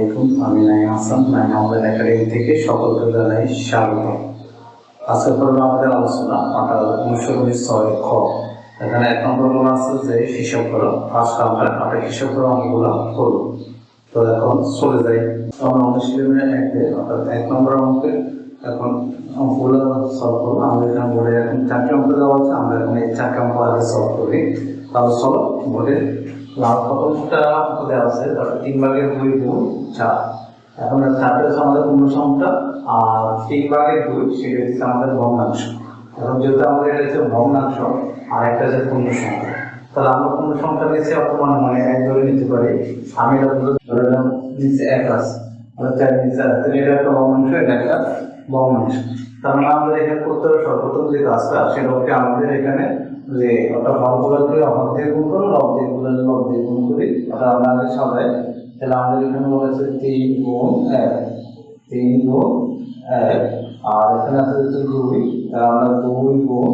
আলাইকুম। আমি Naim Hasan, Naim online academy থেকে সকলকে জানাই স্বাগত। আজকে করবো আমাদের আলোচনা অর্থাৎ 19-6 খ। এখানে 1 নম্বর বলা আছে যে হিসাব করো। ফার্স্ট আমরা হিসাব করো অঙ্কগুলো করবো। তো এখন চলে যাই আমরা অনুশীলনের অর্থাৎ 1 নম্বর অঙ্কে এখন অঙ্কগুলো সলভ করবো। আমাদের এখানে বোর্ডে এখন 4টি অঙ্ক দেওয়া আছে, আমরা এখন এই 4টি অঙ্ক আগে সলভ করি। তাহলে চলো বোর্ডে প্রথমটা দেওয়া আছে 3/2 গুণ 4। এখন 4টা হচ্ছে আমাদের পূর্ণ সংখ্যা আর 3/2 সেটা হচ্ছে আমাদের ভগ্নাংশ। এখন যেহেতু আমাদের এটা হচ্ছে ভগ্নাংশ আর একটা হচ্ছে পূর্ণ সংখ্যা, তাহলে আমরা পূর্ণ সংখ্যা নিচে অপমান মানে 1 ধরে নিতে পারি। আমি এটা ধরে নিলাম নিচে 1 আছে, তাহলে 4 নিচে আছে, তাহলে এটা একটা ভগ্নাংশ, এটা একটা ভগ্নাংশ। তার মানে আমাদের এখানে করতে হবে সর্বপ্রথম যে কাজটা সেটা হচ্ছে আমাদের এখানে যে ওটা হরগুলোকে হর দিয়ে গুণ করো, লব দিয়ে গুণ করি, ওটা আমরা আগে সাজাই। তাহলে আমাদের এখানে বলেছে 3 গুণ 1, 3 গুণ 1, আর এখানে আছে 2, তাহলে আমরা 2 গুণ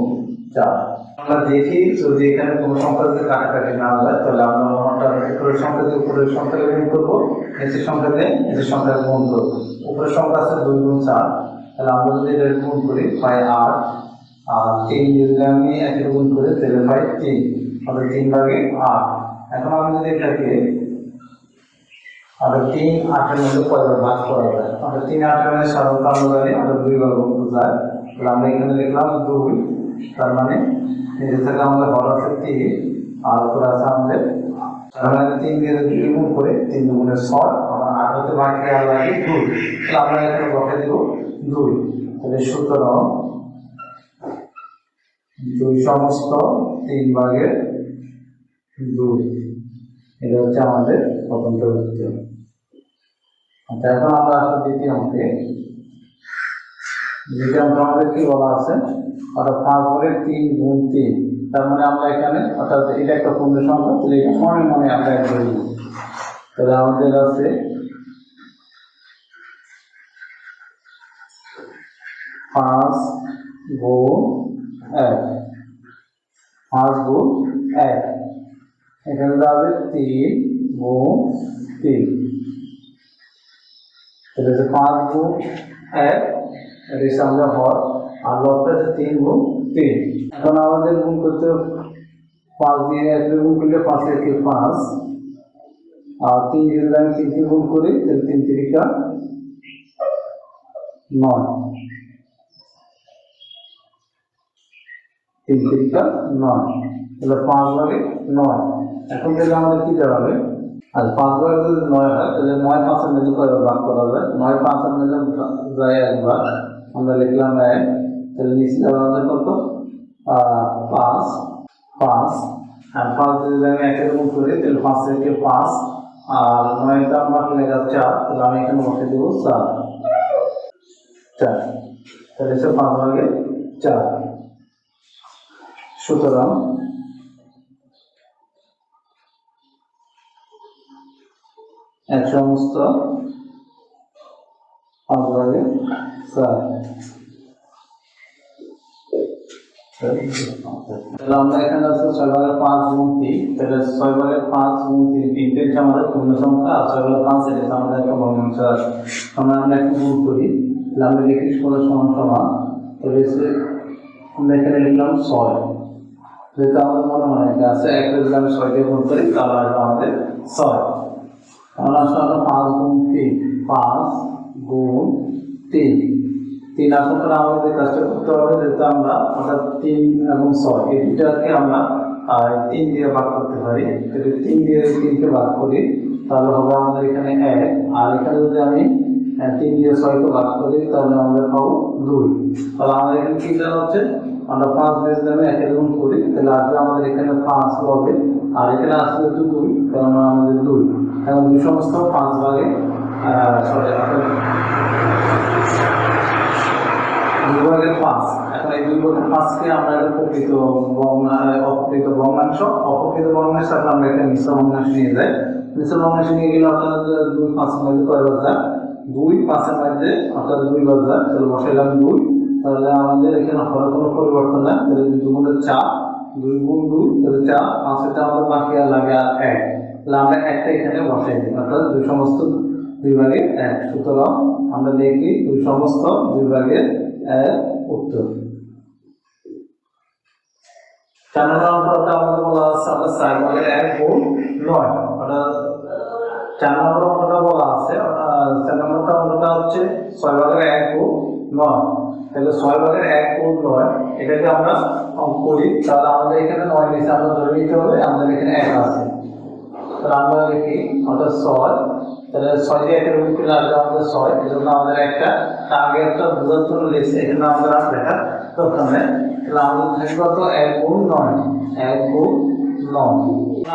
4। আমরা দেখি যদি এখানে কোনো সংখ্যা যদি কাটাকাটি না যায় তাহলে আমরা উপরের সংখ্যা দিয়ে উপরের সংখ্যাকে গুণ করবো, নিচের সংখ্যা দিয়ে নিচের সংখ্যাকে গুণ করবো। উপরের সংখ্যা আছে 2 গুণ 4, তাহলে আমরা যদি এটা গুণ করি পাই 8, আর 3 যদি আমি 1 গুণ করি তাহলে পাই 3, তাহলে 3/8। এখন আমি যদি এটাকে 3 8-এর মধ্যে কয়বার ভাগ করা যায়, 3 8-এর মধ্যে সাধারণত আমরা জানি 2 বার গুণ যায়, তাহলে আমরা এখানে লিখলাম 2, তার মানে নিচে থেকে আমাদের হর আছে 3 আর উপরে আছে আমাদের, তার মানে 3 দিয়ে যদি গুণ করে 3 গুণে 6, আমরা 8 হতে ভাগ দেওয়া লাগে 2, তাহলে আমরা এখানে বসে দেব 2। তাহলে সুতরাং 2 সমস্ত 3/2, এটা হচ্ছে আমাদের প্রথমটা উত্তর। আচ্ছা, এখন আমরা আসলে দ্বিতীয় অঙ্কে। দ্বিতীয় অঙ্কে আমাদের কি বলা আছে, অর্থাৎ 5/3 গুণ 3, তার মানে আমরা এখানে অর্থাৎ এটা একটা পূর্ণ সংখ্যা, তাহলে এটা মনে আমরা এক ধরে নিব। তাহলে আমাদের আছে 5 গুণ 1, 5 গুণ 1, এখানে যাবে 3 গুণ 3, তাহলে 5 গুণ 1, এটা হচ্ছে আমাদের হর, আর লবটা হচ্ছে 3 গুণ 3। এখন আমাদের গুণ করতে 5 দিয়ে 1 গুণ করলে 5 একে 5, আর 3 যদি আমি 3 গুণ করি তাহলে 3 3 9, 3 3 9, তাহলে 5/9। এখন তাহলে আমাদের কি দাঁড়াবে, আর 5 যদি 9 হয় তাহলে 9 5-এর মধ্যে কয়বার ভাগ করা যায়, 9 5-এর মধ্যে যায় একবার, আমরা লিখলাম 1, তাহলে নিচে যাবে আমাদের কত 5, আর 5 যদি আমি 1 গুণ করি তাহলে 5 একে 5, আর 9টা আমরা লেখা 4, তাহলে আমি এখানে বসে দেব 4, তাহলে 5/4। সুতরাং এক সমস্ত 5/4। তাহলে আমরা এখানে আছে 6/5 গুণ 3, তাহলে 6/5 গুণ 3, 3টা হচ্ছে আমাদের পূর্ণ সংখ্যা, আর 6/5 এটা আমাদের একটা ভগ্নাংশ আছে। আমরা একটু গুণ করি, তাহলে আমরা লিখি সমান, তাহলে আমরা এখানে লিখলাম 6, যেহেতু আমাদের মনে এটা আছে 1 যদি আমি 6 দিয়ে গুণ করি তাহলে আসবে আমাদের 6। তাহলে আসলে আমরা 5 গুণ 3, 5 গুণ 3 আসলে আমাদের যে কাজটা করতে হবে, যেহেতু আমরা অর্থাৎ 3 এবং 6 এই দুটাকে আমরা 3 দিয়ে ভাগ করতে পারি, যদি 3 দিয়ে 3কে ভাগ করি তাহলে হবে আমাদের এখানে 1, আর এখানে যদি আমি 3 দিয়ে 6কে ভাগ করি তাহলে আমাদের পাবো 2। তাহলে আমাদের এখানে কি দেওয়া হচ্ছে, আমরা 5 দিয়ে যদি আমি 1 গুণ করি তাহলে আসবে আমাদের এখানে 5 হবে, আর এখানে আসবে 2, কারণ আমাদের 2। এখন 2 সমস্ত 5/2, এখন এই 2/5কে আমরা প্রকৃত ভগ্নাংশ, অপ্রকৃত ভগ্নাংশ আমরা একটা মিশ্র ভগ্নাংশ নিয়ে যাই। মিশ্র ভগ্নাংশ নিয়ে গেলে অর্থাৎ 2 5-এর মধ্যে কয়বার যায়, 2 5-এর মধ্যে অর্থাৎ 2 বার যায়, তাহলে বসাইলাম 2, তাহলে আমাদের এখানে হরের কোনো পরিবর্তন নাই, তাহলে 2 গুণে 4, 2 গুণ 2 তাহলে 4, 5-এটা আমাদের বাকি আর লাগে আর 1, তাহলে আমরা একটা এখানে বসাই দিই, অর্থাৎ 2 সমস্ত 2 ভাগের 1। সুতরাং আমরা লিখি 2 সমস্ত 2 ভাগের 1 উত্তর। 4 নম্বর অঙ্কটা আমাদের বলা আছে আমরা 4 ভাগের 1 গুণ 9, অর্থাৎ 4 নম্বর অঙ্কটা বলা আছে 4 নম্বরটা অঙ্কটা হচ্ছে 6 ভাগের 1 গুণ 9। তাহলে 6 ভাগের 1 গুণ 9 এটাকে আমরা অঙ্ক করি, তাহলে আমাদের এখানে 9 নিচে আমরা ধরে নিতে হবে, আমাদের এখানে 1 আছে। তাহলে আমরা লিখি অর্থাৎ 6, তাহলে 6 দিয়ে 1 গুণ করলে আসবে আমাদের 6, এজন্য আমাদের একটা আগে একটা বোঝার জন্য লিখছি, এখানে আমাদের আর লেখা দরকার নেই। তাহলে আমাদের থাকবে কত 1 গুণ 9, 1 গুণ 9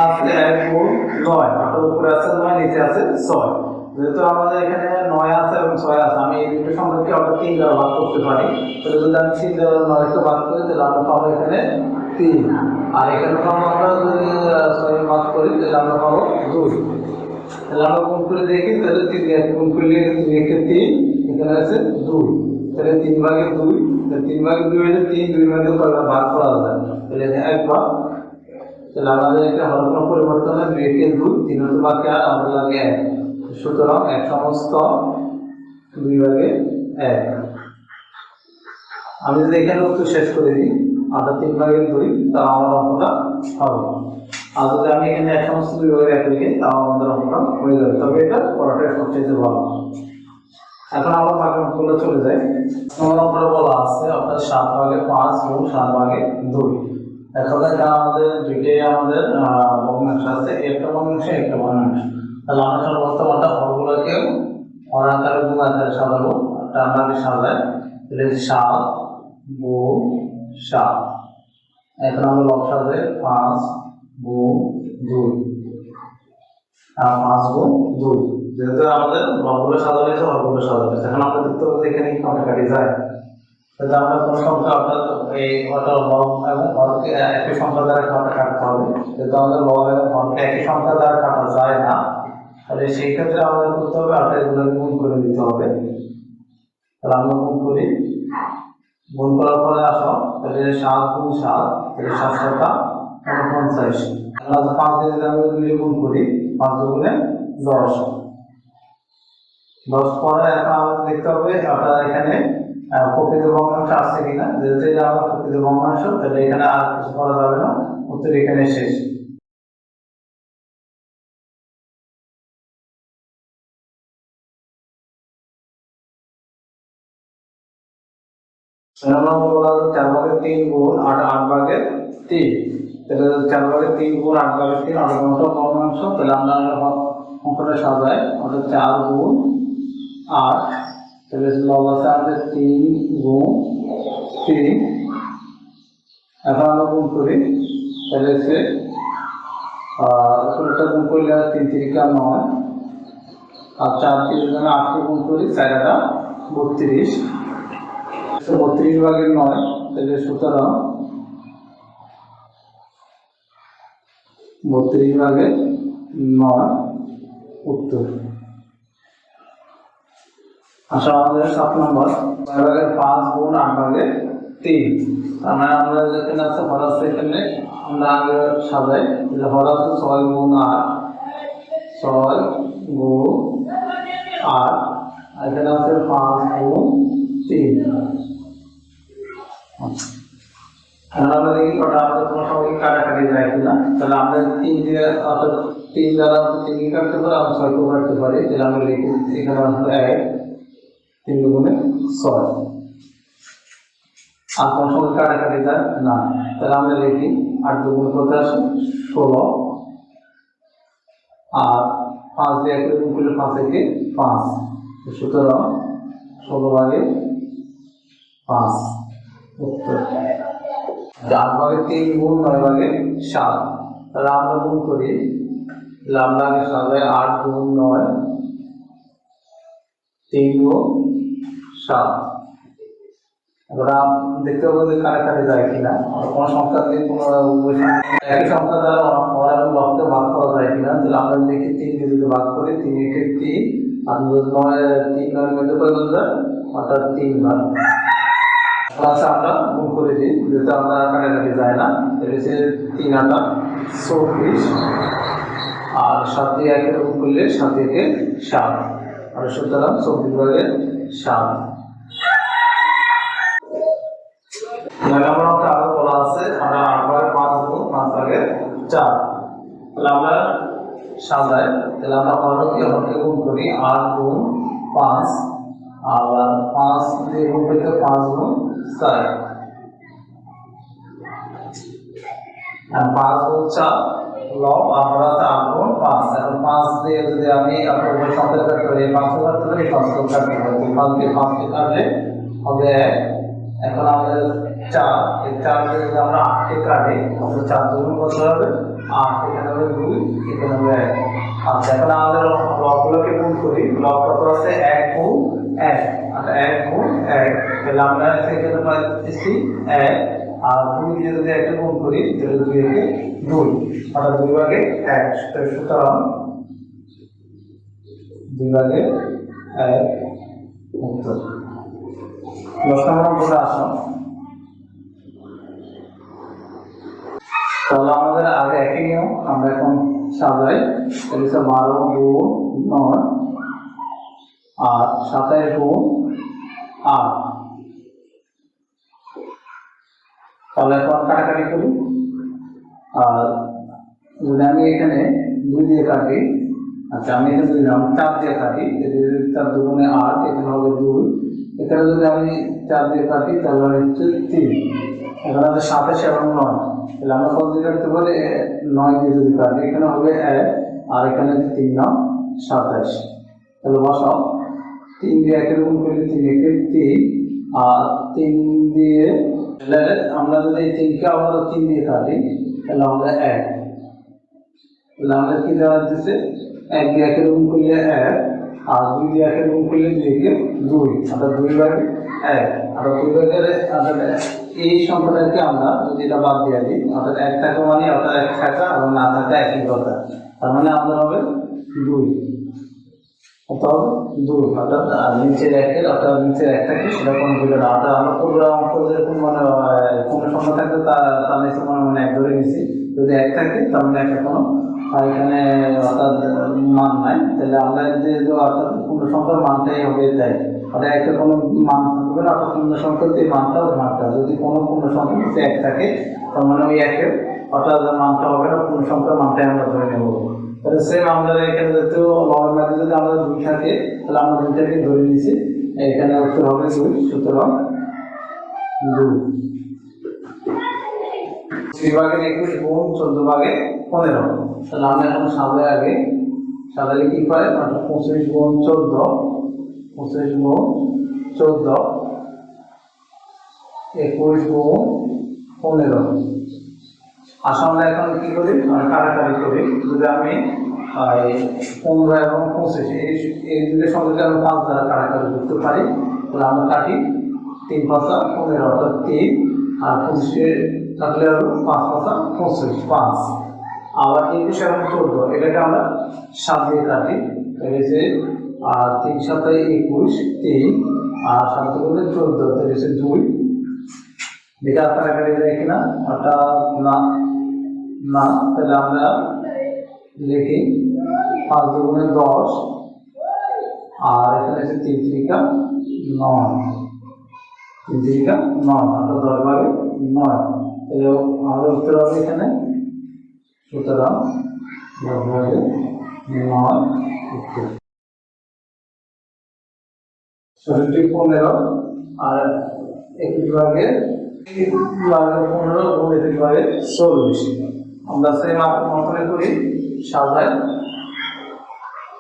আছে 1 গুণ 9, অর্থাৎ উপরে আছে 9 নিচে আছে 6। যেহেতু আমাদের এখানে 9 আছে এবং 6 আছে, আমি এই দুটো সংখ্যাকে আমরা 3 দ্বারা ভাগ করতে পারি। তাহলে যদি আমি 3 দ্বারা 9 কে ভাগ করি তাহলে আমরা পাবো এখানে 3, আর এখানে পাবো আমরা যদি 6 ভাগ করি তাহলে আমরা পাবো 2। তাহলে আমরা গুণ করে দেখি, তাহলে 3 দিয়ে গুণ করলে 3 একে 3, এখানে আছে 2, তাহলে 3 ভাগে 2, তাহলে 3 ভাগে 2 হলে 3, 2 ভাগে ভাগ করা যায়, তাহলে 1 ভাগ। তাহলে আমাদের একটা হল কোনো পরিবর্তন হয়, 2 একে 2, 3 হতে বাকি আর আমাদের লাগে 1। সুতরাং 1 সমস্ত 2 ভাগের 1। আমি যদি এখানে উত্তর শেষ করে দিই অর্থাৎ 3 ভাগের 2, তাও আমার অঙ্কটা হবে। আর যদি আমি এখানে 1 সমস্ত 2 ভাগের 1 লিখি তাও আমাদের অঙ্কটা হয়ে যাবে, তবে এটা করাটা সবচেয়ে ভালো। এখন আমরা বাকি অঙ্কগুলো চলে যাই। আমার অঙ্কটা বলা আছে অর্থাৎ 7 ভাগের 5 গুণ 7 ভাগের 2। এখন এটা আমাদের দুইটাই আমাদের ভগ্নাংশ আছে, একটা ভগ্নাংশ একটা ভগ্নাংশ। তাহলে আমরা সর্বপ্রথম হরগুলোকে হর আকারে গুণ আকারে সাজাবো, আমরা আগে সাজাই। তাহলে 7 গুণ 7, এখন আমরা লব সাজাই 5 গুণ 2, আর 5 গুণ 2। যেহেতু আমাদের লবগুলো সাজানো হয়েছে হরগুলো সাজানো হয়েছে, এখন আমরা দেখতে পাবো এখানে কি কাটাকাটি যায়। তাহলে আমরা কোনো সংখ্যা অর্থাৎ এই লব এবং হরকে একই সংখ্যা দ্বারা কাটতে হবে। যেহেতু আমাদের লব এবং হরকে একই সংখ্যা দ্বারা কাটা যায় না, তাহলে সেই ক্ষেত্রে আমাদের করতে হবে অর্থাৎ এগুলো গুণ করে দিতে হবে। তাহলে আমরা গুণ করি, গুণ করার পরে আসো তাহলে 7 গুণ 7, তাহলে 7 7 49। আমরা 5 দিয়ে যদি আমরা 2 গুণ করি 5 দুগুণে 10, 10 পরে এখন আমাদের দেখতে হবে অর্থাৎ এখানে প্রকৃত ভগ্নাংশ আসছে কিনা। যেহেতু এটা আমরা প্রকৃত ভগ্নাংশ, তাহলে এখানে আর কিছু করা যাবে না, উত্তর এখানে শেষ। আমরা বলা 4 ভাগের 3 গুণ 8 ভাগের 3। তাহলে 4 ভাগের 3 গুণ 8 ভাগের 3 অর্ধঘণ্টা ভগ্নাংশ। তাহলে আমরা অঙ্কটা সাজাই অর্থাৎ 4 গুণ 8, তাহলে লব আছে আমাদের 3 গুণ 3। এখন আমরা গুণ করি, তাহলে সে ষোলোটা গুণ করলে 3 3 9, আর 4 3 8 কে গুণ করি 4 32, 32 ভাগের 9। তাহলে সুতরাং 32 ভাগের 9 উত্তর। আচ্ছা, আমাদের 7 নম্বর 6 ভাগের 5 গুণ 8 ভাগের 3। তার মানে আমরা যেখানে আছে হর আছে, এখানে আমরা আগে সাজাই। হর আছে 6 গুণ 8, 6 গুণ 8, এখানে আছে 5 গুণ 3। আমরা দেখি কটা আমাদের কোনো সময় কাটাকাটি যায় কিনা। তাহলে আমরা 3 দিয়ে অর্থাৎ 3 দ্বারা 3 কাটতে পারি, আমরা 6 কেও কাটতে পারি। তাহলে আমরা লিখি এখানে আসলে 1, 3 দুগুণে 6। আর কোনো সময় কাটাকাটি যায় না, তাহলে আমরা লিখি 8 দুগুণে কত আসে 16, আর 5 দিয়ে 1 গুণ করলে 5 একে 5। সুতরাং 16 ভাগের 5 উত্তর। 8 ভাগের 3 গুণ 9 ভাগের 7। তাহলে আমরা গুণ করি, তাহলে আমরা আগে সাজাই 8 গুণ 9, 3 গুণ 7। এবার দেখতে হবে যে কাটাকাটি যায় কিনা, কোনো সংখ্যা দিয়ে কোনো একই সংখ্যা দ্বারা হর এবং লবকে ভাগ করা যায় কিনা। তাহলে আমরা দেখি 3 দিয়ে যদি ভাগ করি 3 একে 3, আর 3 9 মধ্যে পরিবর্তন যায় অর্থাৎ 3 বার। আমরা গুণ করে দিই, যেহেতু আমরা কাটাকাটি যায় না। তাহলে সে 3 8 24, আর 7 দিয়ে 1 গুণ করলে 7 একে 7। আর সুতরাং 24 ভাগের 7। আমরা আরো বলা আছে আমরা 8 ভাগের 5 গুণ 5 ভাগের 4। তাহলে আমরা সাজাই, তাহলে আমরা হরকে গুণ করি 8 গুণ 5, আবার 5 দিয়ে গুণ করতে 5 গুণ 4, আর 5 গুণ 4 লব, আমরা 8 গুণ 5। এখন 5 দিয়ে যদি আমি আপনার সংখ্যা কাটতে পারি, 5 কাটতে পারি, 5 কাটতে পারি, 5 দিয়ে 5 কে কাটলে হবে 1। এখন আমাদের 4, এই 4 দিয়ে যদি আমরা 8 কে কাটি তাহলে 4 দুগুণ কত হবে 8, এখানে হবে 2, এখানে হবে 1। আচ্ছা, এখন আমাদের লবগুলোকে গুণ করি। লব কত আছে 1 গুণ 1, আচ্ছা 1 গুণ 1, তাহলে আমরা সেখানে পাচ্ছি 1, আর 2 দিয়ে যদি একটা গুণ করি তাহলে 2 একে 2, অর্থাৎ 2 ভাগে 1। সুতরাং 2 ভাগে 1 উত্তর। 10 নম্বর অঙ্কটা আসো। তাহলে আমাদের আগে একই নিয়ম, আমরা এখন সাজাই। তাহলে 12 গুণ 9 আর 27 গুণ 8। তাহলে এখন কাটাকাটি করি। আর যদি আমি এখানে 2 দিয়ে কাটি, আচ্ছা আমি এখানে দিলাম 4 দিয়ে কাটি, 4 দুগুণে 8, এখানে হবে 2, এখানে যদি আমি 4 দিয়ে কাটি তাহলে হচ্ছে 3, এখানে হবে 27 এবং 9। তাহলে আমরা কত দিয়ে কাটতে পারি 9 দিয়ে যদি কাটি, এখানে হবে 1, আর এখানে 3 9 27। তাহলে বসাও 3 দিয়ে 1 গুণ করলে 3 একে 3, আর 3 দিয়ে তাহলে আমরা যদি 3 কে আবার 3 দিয়ে কাটি তাহলে হবে 1। তাহলে আমাদের কি দেওয়া হচ্ছে 1 দিয়ে 1 গুণ করলে 1, আর 2 দিয়ে 1 গুণ করলে 2 কে 2, অর্থাৎ 2 ভাগে 1। আর 2 ভাগের এই সংখ্যাটাকে আমরা যদি এটা বাদ দিয়ে দিই, অর্থাৎ 1 থাকা মানে অর্থাৎ 1 থাকা এবং না থাকা একই কথা। তার মানে আমাদের হবে 2, অর্থাৎ 2, অর্থাৎ নিচের 1-এর অর্থাৎ নিচের 1 থাকে সেটা কোনো দিকে না। অর্থাৎ আমরা পুরো অঙ্ক যেরকম মানে কোনো সংখ্যা থাকলে তার নিচে মানে 1 ধরে নিয়েছি, যদি 1 থাকে তার মানে একটা কোনো এখানে অর্থাৎ মান নাই, তাহলে আমরা যে অর্থাৎ পূর্ণ সংখ্যার মানটাই হবে তাই, অর্থাৎ একটা কোনো মান থাকবে না, অর্থাৎ পূর্ণ সংখ্যার যে মানটা ওই মানটা যদি কোনো পূর্ণ সংখ্যা নিচে 1 থাকে তার মানে ওই 1-এর অর্থাৎ মানটা হবে না, পূর্ণ সংখ্যার মানটাই আমরা ধরে নেব। তাহলে সেম আমরা এখানে যেহেতু লবের মাঝে যদি আমাদের 2 থাকে তাহলে আমরা 2টাকে ধরে নিয়েছি, এখানে উত্তর হবে 2, সুতরাং 2। 3 ভাগের 21 গুণ 14 ভাগের 15। তাহলে আমরা এখন সাজাই, আগে সাজালে কি পাই, 25 গুণ 14, 25 গুণ 14, 21 গুণ 15। আসলে আমরা এখন কি করি, কাটাকাটি করি। যদি আমি 15 এবং 25 এই দুটো সংখ্যাকে আমি 5 দ্বারা কাটাকাটি করতে পারি, তাহলে আমরা কাটি 3 5 15, অর্থাৎ 3, আর 25 থাকলে 5 5 25, 5। আবার 21 এবং 14 এটাকে আমরা 7 দিয়ে কাটি, তাহলে যে 3 7 21, 3, আর 7 করলে 14, তাহলে 2। দেখা কাটাকাটি যায় কিনা, অর্থাৎ না না, তাহলে আমরা লিখি 5 দুগুণে 10, আর এখানে 3 3 9, 3 3 9, অর্থাৎ 10 ভাগে 9। তাহলে আমাদের উত্তর হবে এখানে, সুতরাং 10 ভাগে 9 উত্তর। 64 15, আর 21 ভাগে 15 গুণ 21 ভাগে 40। আমরা সেই মতনে করি, সাজাই।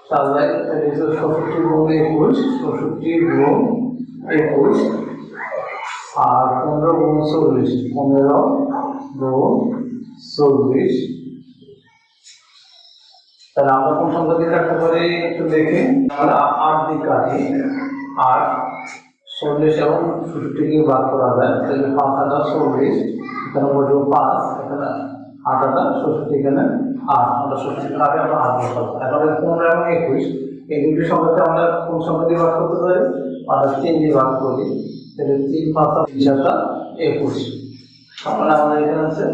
64 গুণ 21, 64 গুণ 21, আর 15 গুণ 40, 15 গুণ 40। তাহলে আমরা কোন সংখ্যা দিয়ে কাটতে পারি একটু দেখি, আমরা 8 দিয়ে কাটি, আর 40 এবং 64 কে ভাগ করা যায়, তাহলে 5 8 40, এখানে বসবো 5, এখানে 8 8 64, এখানে 8, আমরা 64 কাটে আমরা 8 বসাবো। এখন 15 এবং 21 এই দুটি সংখ্যাকে আমরা কোন সংখ্যা দিয়ে ভাগ করতে পারি, আমরা 3 দিয়ে ভাগ করি, তাহলে 3 5 7 21। তাহলে আমাদের এখানে আছে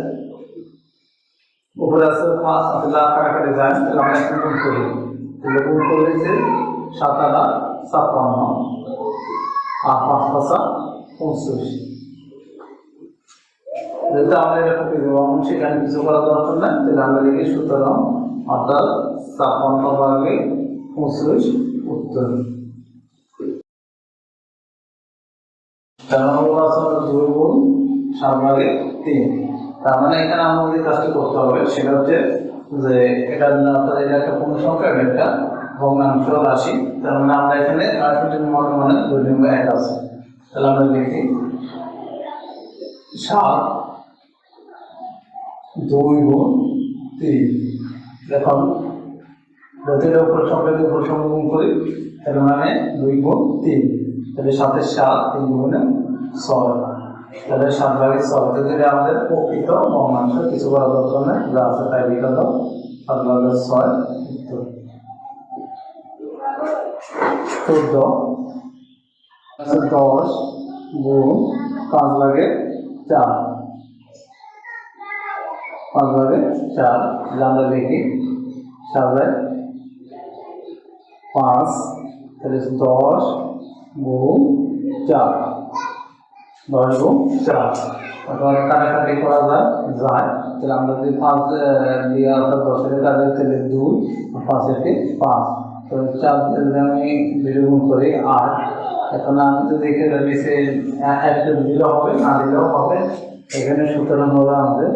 উপরে আছে 5, তাহলে কাটাকাটি যায়, তাহলে আমরা এখন গুণ করি, তাহলে গুণ করলে 7 আটা 56 আর 5 পাঁচা 25। যেহেতু আমাদের এটা প্রকৃতি ভগ্নাংশ, সেখানে কিছু করার দরকার নাই, তাহলে আমরা লিখি সুতরাং অর্থাৎ 56 ভাগে 25 উত্তর। কারণ 2 গুণ 7 ভাগে 3। তার মানে এখানে আমাদের যে কাজটি করতে হবে সেটা হচ্ছে যে এটা একটা পূর্ণ সংখ্যা, এটা একটা ভগ্নাংশ রাশি। তার মানে আমরা এখানে মানে 2 আছে, তাহলে আমরা লিখি 7 2 গুণ 3। দেখুন যদি উপর সংখ্যাকে উপর সংখ্যা গুণ করি তার মানে 2 গুণ 3, তাহলে 7 এর 7 3 গুণে 6, তাহলে 7 ভাগে 6। যদি আমাদের প্রকৃত ভগ্নাংশ কিছু করার দরকার নেই, যা আছে তাই লিখে দাও। 7 ভাগে 6 উত্তর। 14 10 গুণ 5 ভাগে 4, 5 ভাগে 4, আমরা লিখি 7 ভাগে 5, তাহলে 10 গুণ 4, 10 গুণ 4। অর্থাৎ কাটাকাটি করা যায়, তাহলে আমরা যদি 5 দিয়ে অর্থাৎ 10 এর কাটে তাহলে 2, 5 এর 5, তো 4 দিয়ে আমি 2 গুণ করি 8। এখন আমি যদি এখানে নিচে একটা দিলেও হবে, না দিলেও হবে, এখানে সুতরাং হলো আমাদের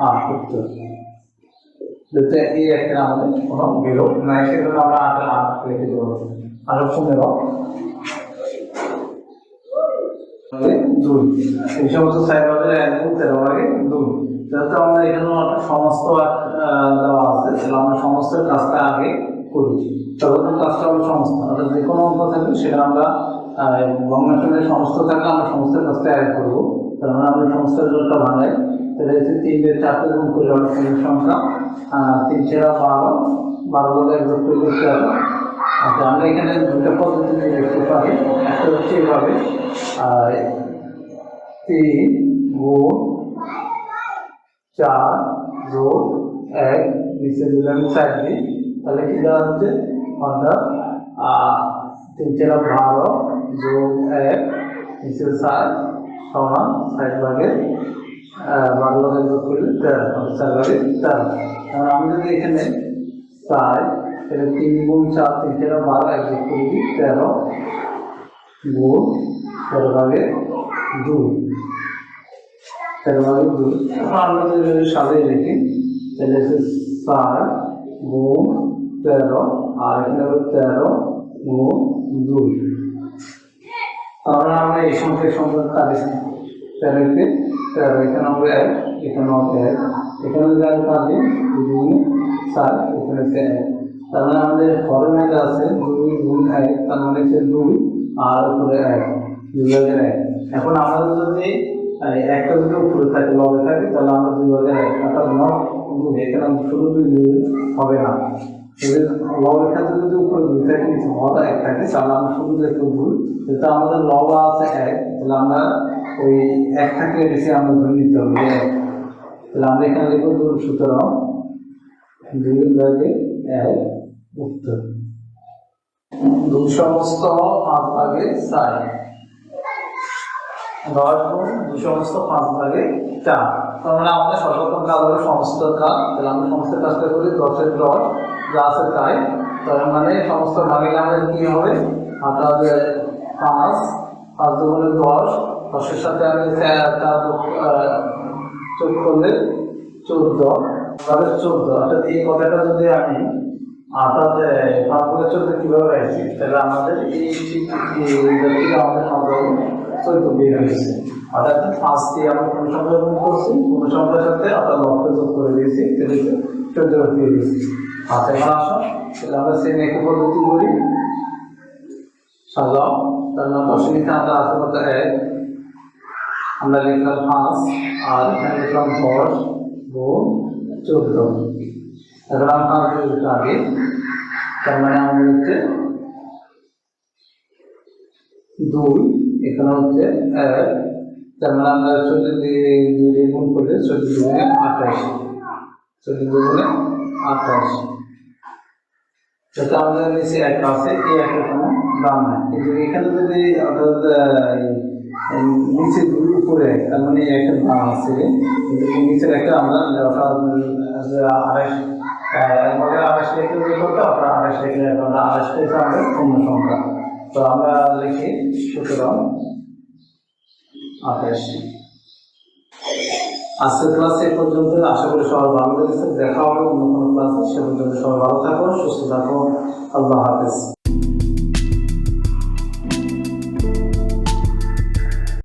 8 উত্তর। যাতে এই একটা আমাদের কোনো বিরোধ নাই, সেজন্য আমরা 8 লিখে দেবো। আরো 15 2, এই সমস্ত সাইড হবে 1 গুণ 13 ভাগে 2। যেহেতু আমরা এখানে সমস্ত দেওয়া আছে, তাহলে আমরা সমস্ত কাজটা আগে করি। সর্বপ্রথম কাজটা হলো সমস্ত, অর্থাৎ যে কোনো অঙ্ক থাকবে সেটা আমরা ভগ্নাংশের সমস্ত থাকলে আমরা সমস্ত কাজটা অ্যাড করবো। তার মানে আমরা সমস্ত রেজাল্টটা ভাঙাই, তাহলে হচ্ছে 3 দিয়ে 4 গুণ করলে আমরা পূর্ণ সংখ্যা 3 × 12, 12 বলে যোগ করলে 13। আচ্ছা, আমরা এখানে দুটো পদ্ধতি দেখতে পারি। একটা হচ্ছে এভাবে 3 গুণ 4 যোগ 1, নিচে যদি আমি 4 দিই তাহলে কি দেওয়া হচ্ছে, অর্থাৎ 3 × 12 যোগ 1 নিচে 4 সমান 60 ভাগে 12 ভাগে যোগ করলে 13, 4 ভাগে 13। আমি যদি এখানে চাই তাহলে 3 গুণ 4, 3 × 12 1 যোগ করে দিই 13 গুণ 13 ভাগে 2, 13 ভাগে 2। আমরা যদি সাজিয়ে লিখি তাহলে 4 গুণ 13 আর এখানে হবে 13 গুণ 2। তাহলে আমরা এই সংখ্যার সংখ্যা কাটছি 13 কে 13, এখানে হবে 1, এখানে হবে 1, এখানে যদি আমি কাটি 2 গুণ 4, এখানে 1। তার মানে আমাদের ফর্মে আছে 2 গুণ 1, তার মানে 2 আর উপরে 1, 2 ভাগের 1। এখন আমাদের যদি একটা যদি উপরে থাকে লবে থাকে তাহলে আমরা 2 ভাগের 1, অর্থাৎ 9 এখানে শুধু 2 হবে না। যদি লবের ক্ষেত্রে যদি উপরে 2 থাকে নিচে লব 1 থাকে তাহলে আমরা শুধু দেখবো 2। যেহেতু আমাদের লব আছে 1, তাহলে আমরা ওই 1 থাকে নিচে আমরা ধরে নিতে হবে 1, তাহলে আমরা এখানে লিখবো 2। সুতরাং 2 ভাগে 1 উত্তর। 2 সমস্ত 5 ভাগে 4, 10 গুণ 2 সমস্ত 5 ভাগে 4। তার মানে আমাদের সর্বপ্রথম কাজ হলো সমস্ত কাজ, তাহলে আমরা সমস্ত কাজটা করি 10 এর 10 যা আছে তাই। তার মানে সমস্ত ভাগে আমাদের কি হবে, অর্থাৎ 5, 5 দুগুণে 10, 10 এর সাথে আমি 4 যোগ করলে 14, 14। অর্থাৎ এই কথাটা যদি আমি অর্থাৎ 5 ভাগে 14 কিভাবে পাইছি, তাহলে আমাদের এই আমাদের সংখ্যা 14 বের হয়েছে। অর্থাৎ 5 দিয়ে আমরা কোন সংখ্যা গুণ করছি, কোন সংখ্যার সাথে অর্থাৎ লক্ষ্য যোগ করে দিয়েছি, তাহলে 14 পেয়ে গেছি। আচ্ছা, এখন আসো তাহলে আমরা সেম একই পদ্ধতি করি, সাজাও। তার মানে 10 এর নিচে আমরা আছে কত 1, আমরা লিখলাম 5 আর এখানে লিখলাম 10 গুণ 14। এখন আমরা 5 দিয়ে আগে, তার মানে আমাদের হচ্ছে 2, এখানে হচ্ছে 1, তার মানে আমরা 14 দিয়ে 2 দিয়ে গুণ করলে 14 দুগুণে 28, 14 দুগুণে 28। যাতে আমাদের নিচে একটা আছে, এই একটা কোনো দাম নাই, কিন্তু এখানে যদি অর্থাৎ নিচে দুই উপরে তার মানে একটা দাম আছে, কিন্তু নিচের একটা আমরা অর্থাৎ 28 লিখে যে করতে আপনার 28 লিখে আমরা 28 লিখে আমাদের পূর্ণ সংখ্যা। তো আমরা লিখি সুতরাং 28। আজকের ক্লাস এই পর্যন্ত, আশা করি সবাই ভালো লেগেছে। দেখা হবে অন্য কোনো ক্লাসে, সে পর্যন্ত সবাই ভালো থাকো, সুস্থ থাকো। আল্লাহ হাফেজ।